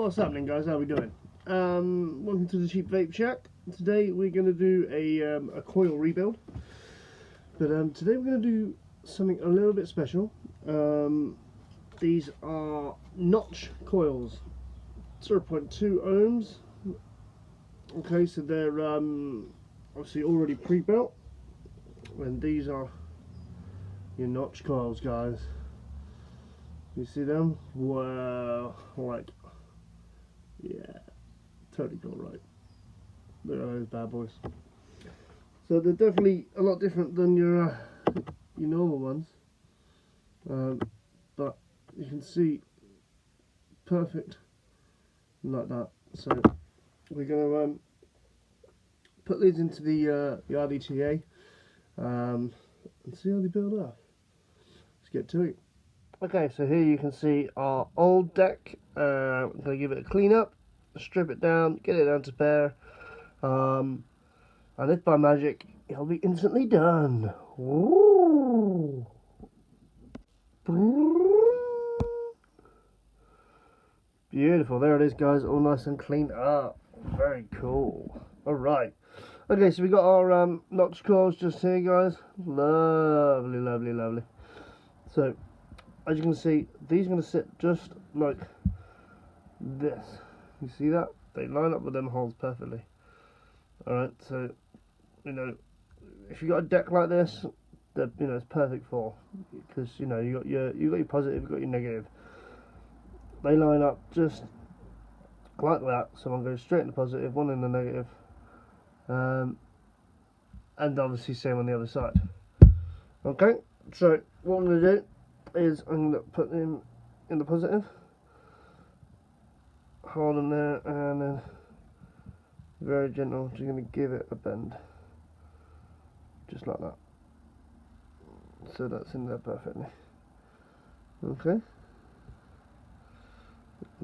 What's happening, guys? How are we doing? Welcome to the Cheap Vape Shack. Today we're going to do a coil rebuild, but today we're going to do something a little bit special. These are notch coils, 0.2 ohms. Okay, so they're obviously already pre-built, and these are your notch coils, guys. You see them? Wow, like, yeah, totally cool, right? Look at those bad boys. So they're definitely a lot different than your normal ones, but you can see perfect like that. So we're going to put these into the RDTA and see how they build up. Let's get to it. Okay, so here you can see our old deck. I'm going to give it a clean up, strip it down, get it down to bare, and if by magic, it'll be instantly done. Ooh. Beautiful, there it is, guys, all nice and cleaned up. Very cool. Alright, okay, so we got our notch coils just here, guys. Lovely, lovely, lovely. So as you can see, these are going to sit just like this. You see that? They line up with them holes perfectly. Alright, so, you know, if you got a deck like this, that, you know, it's perfect for, because, you know, you got your positive, you got your negative. They line up just like that, so one goes straight in the positive, one in the negative, and obviously same on the other side. Okay, so what I'm going to do is I'm going to put them in the positive, hold them there, and then very gentle, just going to give it a bend, just like that, so that's in there perfectly. Okay,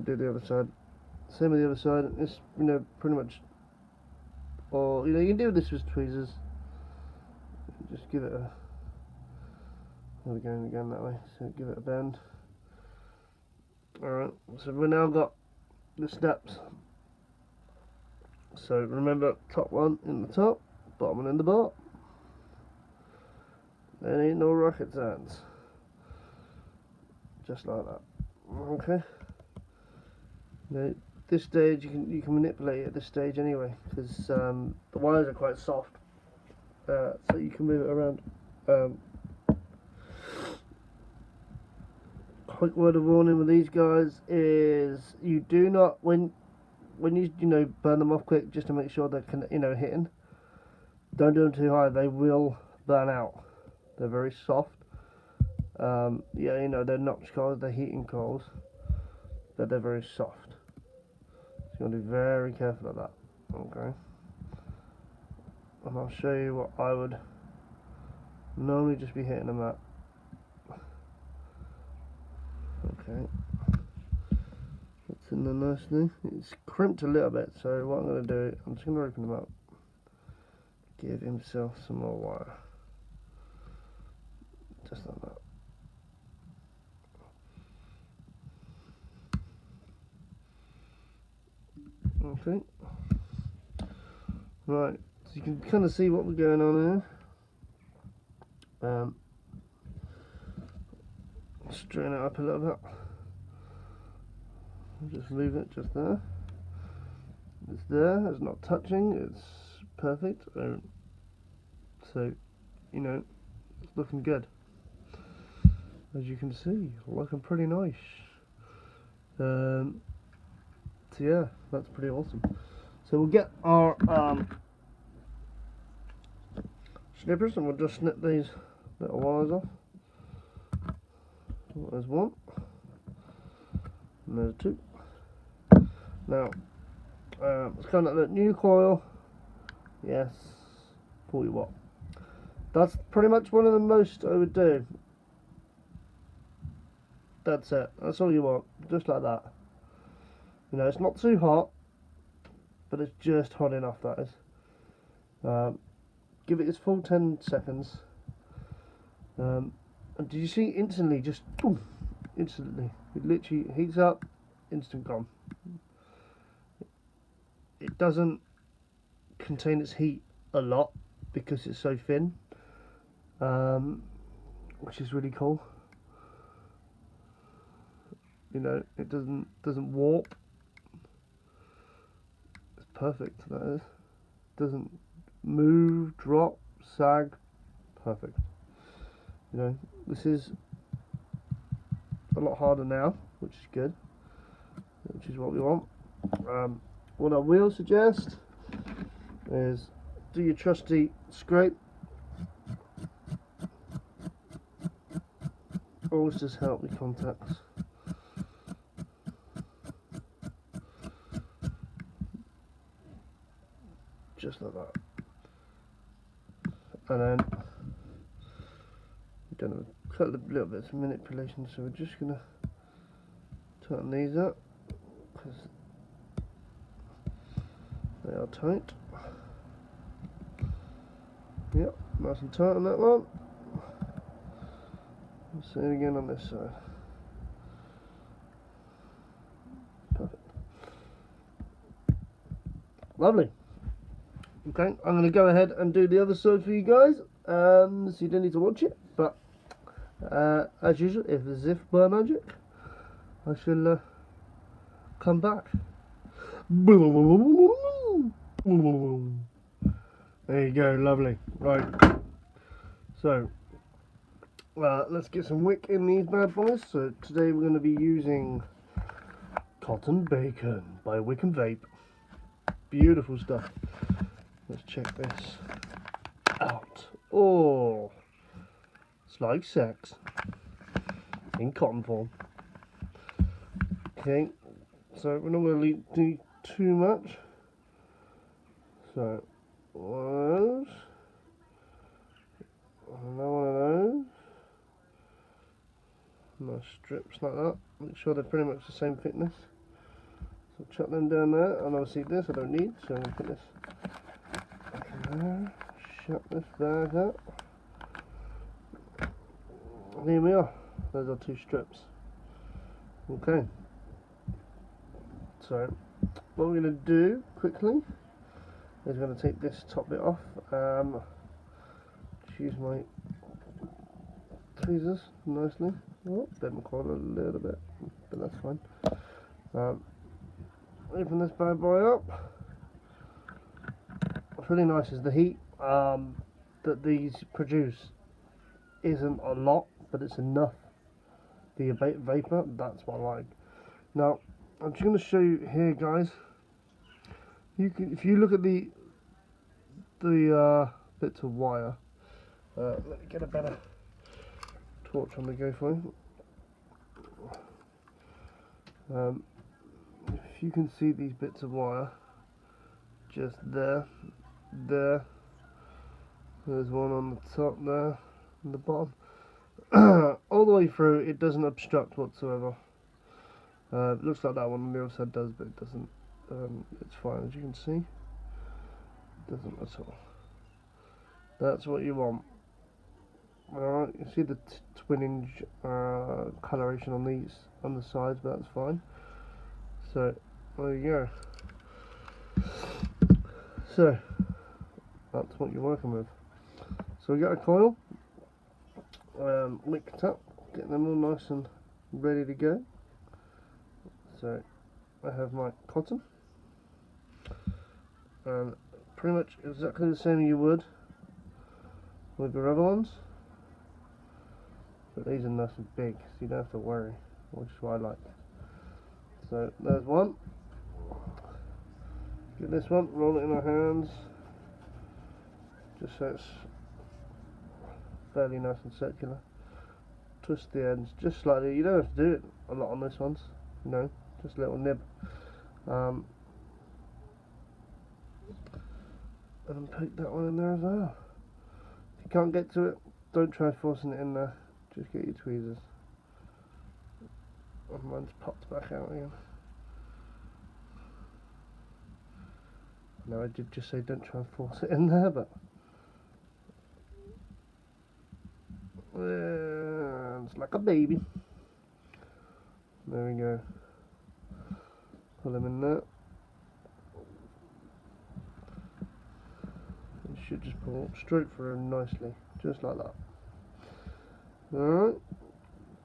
do the other side, same with the other side. It's, you know, pretty much, or, you know, you can do this with tweezers, just give it a, there we go, again that way, so give it a bend. Alright, so we've now got the steps. So remember, top one in the top, bottom one in the bottom. There ain't no rocket science. Just like that. Okay. Now, this stage you can manipulate it at this stage anyway, because the wires are quite soft, so you can move it around. Quick word of warning with these guys is you do not, when you burn them off quick, just to make sure they're hitting, don't do them too high, they will burn out. They're very soft. Yeah, you know, they're notch coils, they're heating coils, but they're very soft, so you want to be very careful of that. Okay, and I'll show you what I would normally just be hitting them at. Okay, that's in there nicely. It's crimped a little bit, so what I'm going to do, I'm just going to open them up, give himself some more wire, just like that. Okay, right, so you can kind of see what we're going on here. Straighten it up a little bit. Just leave it just there. It's there, it's not touching, it's perfect. So, you know, it's looking good. As you can see, looking pretty nice. So yeah, that's pretty awesome. So we'll get our snippers and we'll just snip these little wires off. There's one, and there's two. Now, it's kind of the new coil. Yes, 40 watt. That's pretty much one of the most I would do. That's it. That's all you want, just like that. You know, it's not too hot, but it's just hot enough. That is. Give it its full 10 seconds. And did you see instantly? Just boom, instantly. It literally heats up, instant gone. it doesn't contain its heat a lot because it's so thin, which is really cool. You know, it doesn't warp. It's perfect. That is. Doesn't move, drop, sag. Perfect. You know, this is a lot harder now, which is good, which is what we want. What I will suggest is do your trusty scrape. Always just help with contacts. Just like that. And then we're going to cut a little bit of manipulation, so we're just going to tighten these up because they are tight. Yep, nice and tight on that one. Let's see it again on this side. Perfect. Lovely. Okay, I'm going to go ahead and do the other side for you guys, so you don't need to watch it, but as usual, as if by magic, I shall come back. There you go, lovely. Right, so let's get some wick in these bad boys. So today we're going to be using Cotton Bacon by Wick and Vape. Beautiful stuff. Let's check this out. Oh, it's like sex in cotton form. Okay, so we're not going to do too much. So one of those, another one of those. Nice strips like that. Make sure they're pretty much the same thickness. So chuck them down there, and obviously this I don't need, so I'm going to put this there. Shut this bag up. And here we are. Those are 2 strips. Okay. So what we're going to do quickly is we're going to take this top bit off. Just use my tweezers nicely. Oh, bend my coil a little bit, but that's fine. Open this bad boy up. What's really nice is the heat that these produce isn't a lot, but it's enough. The vapor, that's what I like. Now, I'm just going to show you here, guys. You can, if you look at the bits of wire. Let me get a better torch on the go for you. If you can see these bits of wire, just there, there's one on the top there, and the bottom, all the way through. It doesn't obstruct whatsoever. It looks like that one on the other side does, but it doesn't. It's fine, as you can see. It doesn't at all. That's what you want. Alright, you see the twinning coloration on these on the sides, but that's fine. So there you go. So that's what you're working with. So we got a coil, wicked up, getting them all nice and ready to go. So I have my cotton, and pretty much exactly the same you would with your other ones, but these are nice and big, so you don't have to worry, which is what I like. So there's one. Get this one, roll it in our hands, just so it's fairly nice and circular. Twist the ends just slightly. You don't have to do it a lot on this ones, you know, just a little nib. And poke that one in there as well. If you can't get to it, don't try forcing it in there. Just get your tweezers. And mine's popped back out again. No, I did just say don't try and force it in there, but it's like a baby. There we go. Pull them in there. should just pull straight through nicely, just like that. Alright,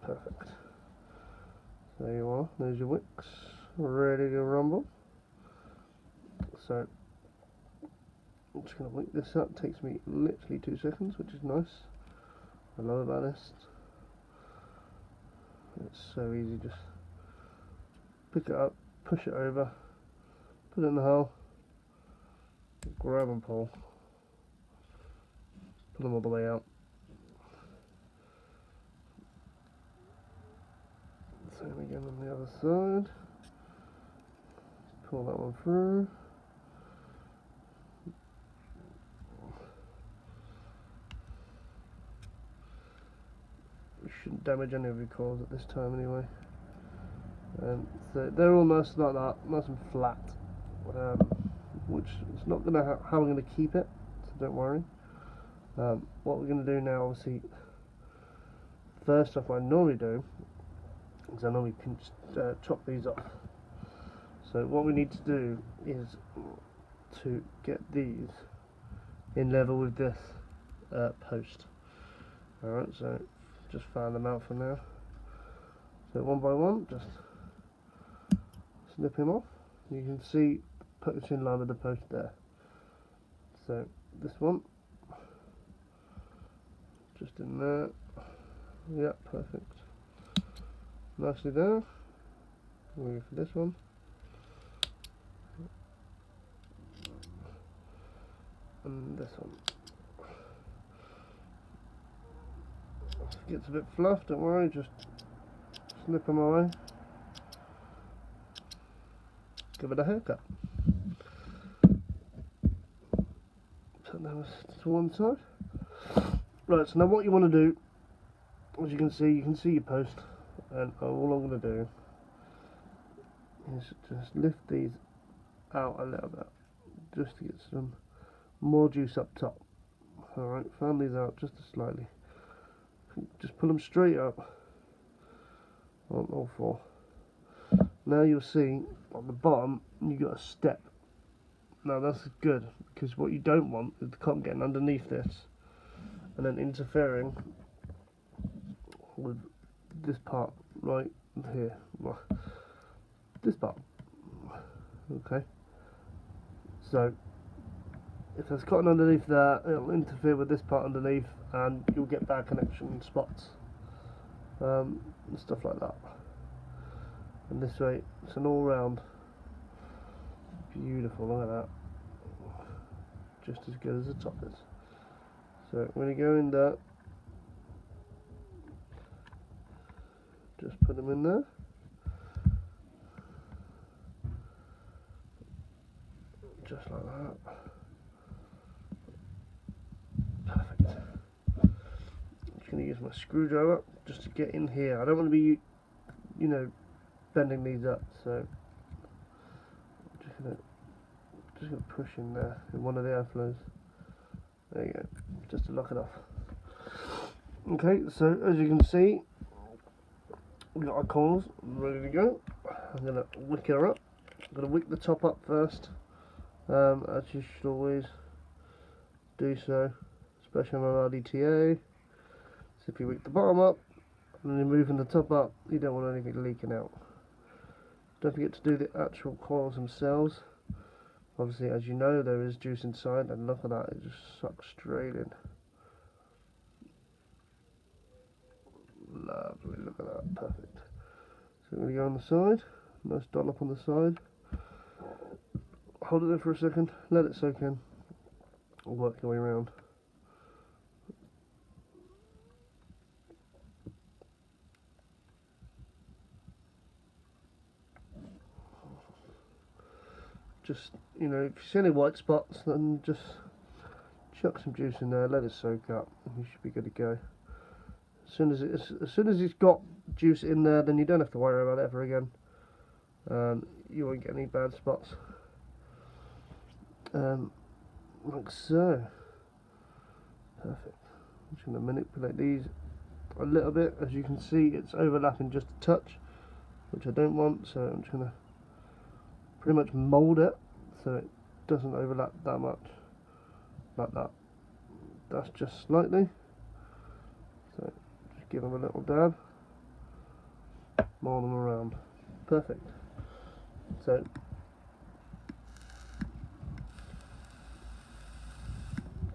perfect. There you are, there's your wicks, ready to rumble. So, I'm just going to wick this up, takes me literally 2 seconds, which is nice. I love about this. It's so easy, just pick it up, push it over, put it in the hole, grab and pull them all the way out. Same again on the other side, pull that one through. You shouldn't damage any of your coils at this time anyway. So they're almost like that, nice and flat, which is not going to how I'm going to keep it, so don't worry. What we're going to do now, obviously, first off, what I normally do is I normally can chop these off. So what we need to do is to get these in level with this post. Alright, so just fan them out for now. So one by one, just snip him off. You can see put it in line with the post there. So this one, just in there. Yeah, perfect. Nicely there. Wait for this one. And this one. If it gets a bit fluff, don't worry, just snip them away. Give it a haircut. Put those to one side. Right, so now what you want to do, as you can see your post, and all I'm going to do is just lift these out a little bit, just to get some more juice up top. Alright, fan these out just slightly. Just pull them straight up on all 4. Now you'll see on the bottom you've got a step. Now that's good, because what you don't want is the cotton getting underneath this and then interfering with this part right here. This part. Okay. So if there's cotton underneath there, it'll interfere with this part underneath and you'll get bad connection spots and stuff like that. And this way it's an all round beautiful, look at that, just as good as the top is. So I'm going to go in there, just put them in there, just like that. Perfect. I'm just going to use my screwdriver just to get in here. I don't want to be, you know, bending these up, so I'm just gonna push in there in one of the airflows. There you go, just to lock it off. Okay, so as you can see, we've got our coils ready to go. I'm gonna wick her up. I'm gonna wick the top up first, as you should always do so, especially on an RDTA. So if you wick the bottom up and then you're moving the top up, you don't want anything leaking out. Don't forget to do the actual coils themselves. Obviously, as you know, there is juice inside, and look at that, it just sucks straight in. Lovely, look at that, perfect. So I'm going to go on the side, nice dollop on the side. Hold it there for a second, let it soak in, and work your way around. Just, you know, if you see any white spots, then just chuck some juice in there, let it soak up, and you should be good to go. As soon as it's got juice in there, then you don't have to worry about it ever again. You won't get any bad spots. Like so. Perfect. I'm just going to manipulate these a little bit. As you can see, it's overlapping just a touch, which I don't want, so I'm just going to pretty much mould it so it doesn't overlap that much. like that. That's just slightly. So just give them a little dab. More them around. Perfect. So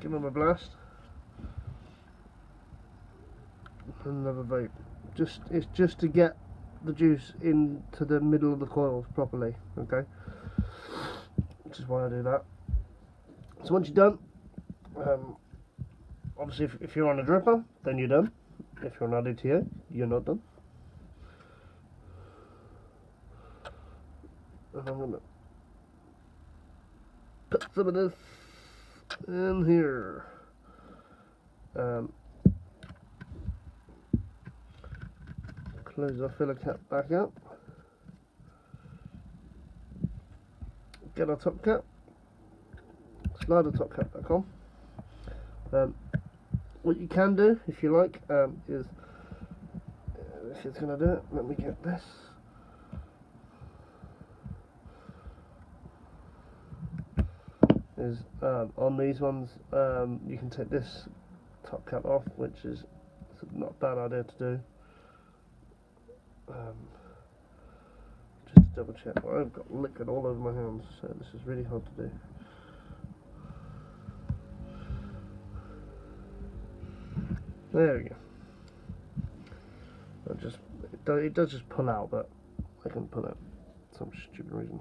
give them a blast. Another vape. It's just to get the juice into the middle of the coils properly, okay? Which is why I do that. So once you're done, obviously if you're on a dripper, then you're done. If you're on ADTA, you're not done. And I'm gonna put some of this in here. Close our filler cap back up. Get our top cap. Slide the top cap back on. What you can do, if you like, is if it's going to do it, let me get this. Is on these ones, you can take this top cap off, which is not a bad idea to do. Just to double check. Well, I've got liquid all over my hands, so this is really hard to do. There we go. It does just pull out, but I can pull it for some stupid reason.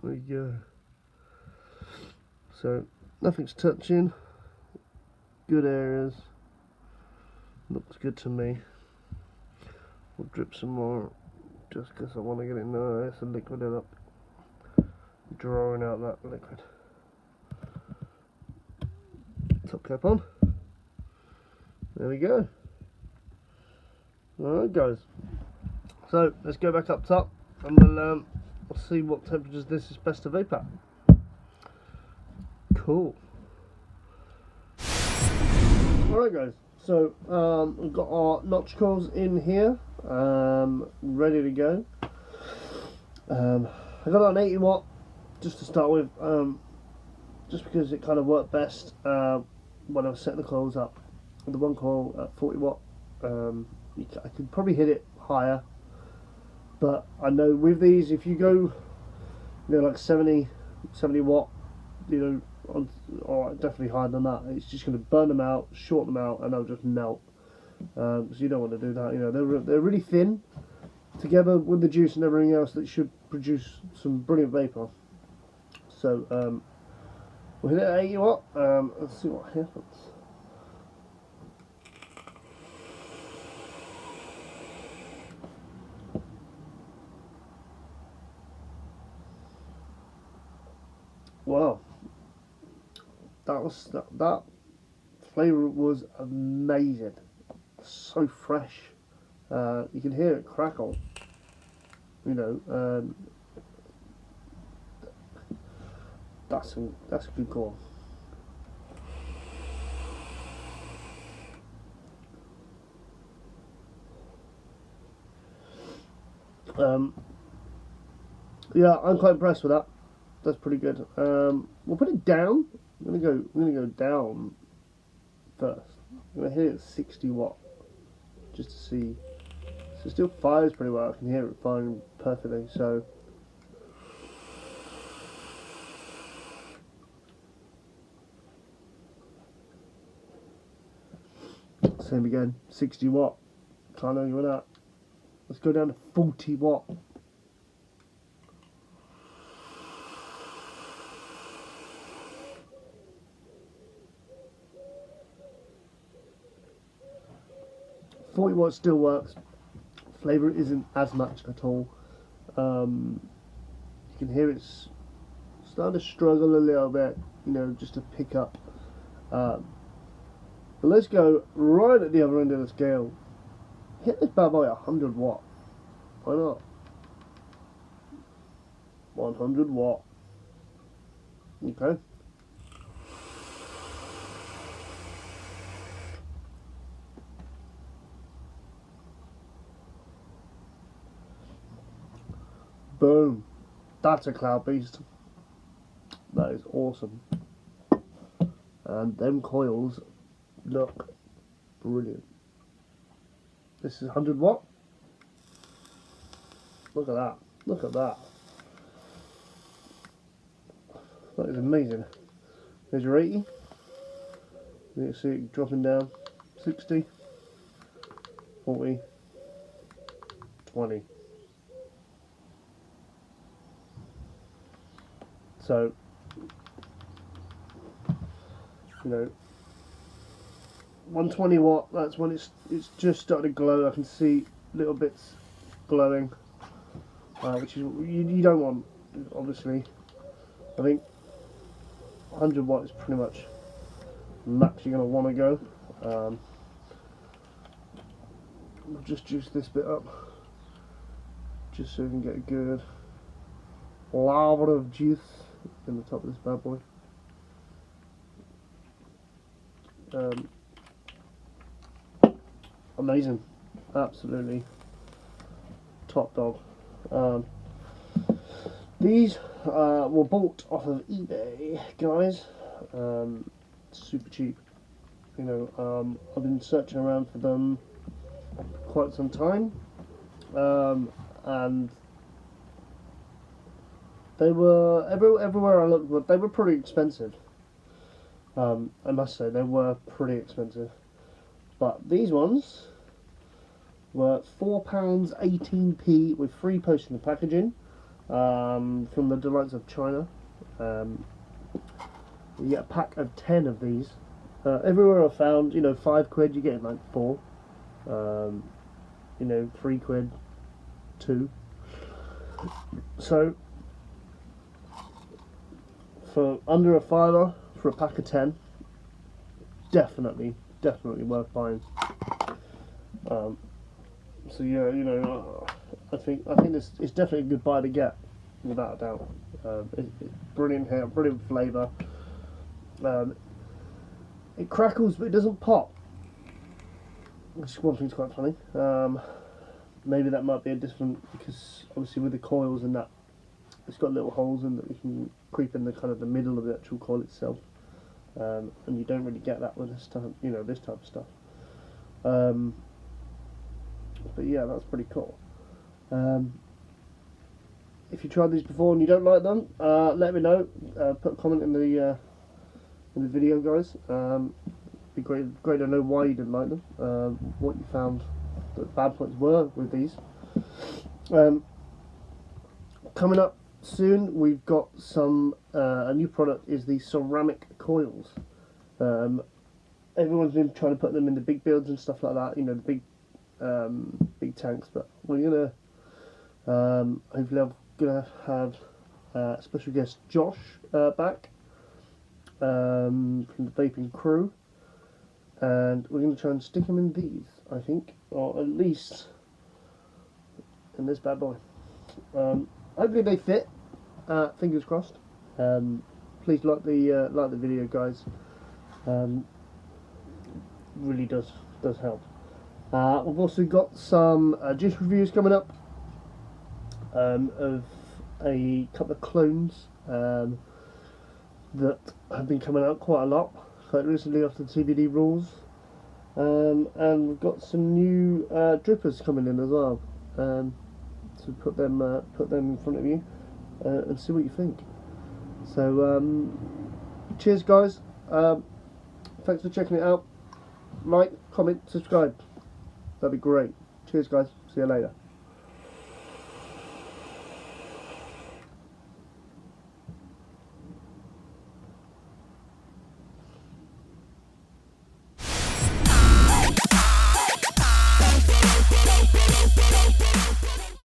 There you go. So nothing's touching. Good areas. Looks good to me. We'll drip some more just because I want to get it nice and liquided up. Drawing out that liquid. Top cap on. There we go. Alright guys. So let's go back up top and we'll see what temperatures this is best to vape at. Cool. Alright guys, so we've got our notch coils in here, ready to go. I got an 80 watt just to start with, just because it kind of worked best when I was setting the coils up. The one coil at 40 watt, I could probably hit it higher, but I know with these, if you go, like 70 watt, or definitely higher than that, it's just going to burn them out, short them out, and they'll just melt. So you don't want to do that. They're really thin together with the juice and everything else that should produce some brilliant vapor. So we'll hit it at 80 watt. Let's see what happens. Wow, that flavour was amazing. So fresh. You can hear it crackle. That's a good call. Yeah, I'm quite impressed with that. That's pretty good. We'll put it down. I'm gonna go down first. I'm gonna hit it at 60 watt just to see. So it still fires pretty well. I can hear it firing perfectly. So same again, 60 watt. Can't argue with that. Let's go down to 40 watt. Watt still works. Flavour isn't as much at all. You can hear it's starting to struggle a little bit, just to pick up. But let's go right at the other end of the scale. Hit this bad boy at 100 watt. Why not? 100 watt. Okay. Boom. That's a cloud beast. That is awesome. And them coils look brilliant. This is 100 watt. Look at that. Look at that. That is amazing. There's your 80. You can see it dropping down. 60. 40. 20. So, you know, 120 watt, that's when it's just started to glow. I can see little bits glowing, which is you don't want, obviously. I think 100 watt is pretty much max you're going to want to go. We'll just juice this bit up, just so we can get a good lot of juice in the top of this bad boy. Amazing, absolutely top dog. These were bought off of eBay, guys. Super cheap. You know, I've been searching around for them quite some time, and they were everywhere I looked, but they were pretty expensive. I must say they were pretty expensive. But these ones were £4.18p with free postage and packaging, from the delights of China. You get a pack of 10 of these. Everywhere I found, you know, £5 you get like 4. You know, £3, 2. So for under a £5 for a pack of 10, definitely worth buying. So yeah, you know, I think it's definitely a good buy to get, without a doubt. It's brilliant hair, brilliant flavour. It crackles, but it doesn't pop, which is one thing's quite funny. Maybe that might be a different, because obviously with the coils and that, it's got little holes in that you can creep in the kind of the middle of the actual coil itself. And you don't really get that with this type, you know, this type of stuff. But yeah, that's pretty cool. If you tried these before and you don't like them, let me know. Put a comment in the video, guys. Be great to know why you didn't like them. What you found the bad points were with these. Coming up soon, we've got some a new product is the ceramic coils. Everyone's been trying to put them in the big builds and stuff like that, you know, the big tanks, but we're gonna hopefully I'm gonna have special guest Josh back from the vaping crew, and we're gonna try and stick them in these, I think, or at least in this bad boy. Hopefully they fit. Fingers crossed. Please like the video, guys. Really does help. We've also got some juice reviews coming up of a couple of clones that have been coming out quite a lot quite recently after the TBD rules, and we've got some new drippers coming in as well. So put them in front of you and see what you think. So cheers, guys. Thanks for checking it out. Like, comment, subscribe. That'd be great. Cheers, guys. See you later.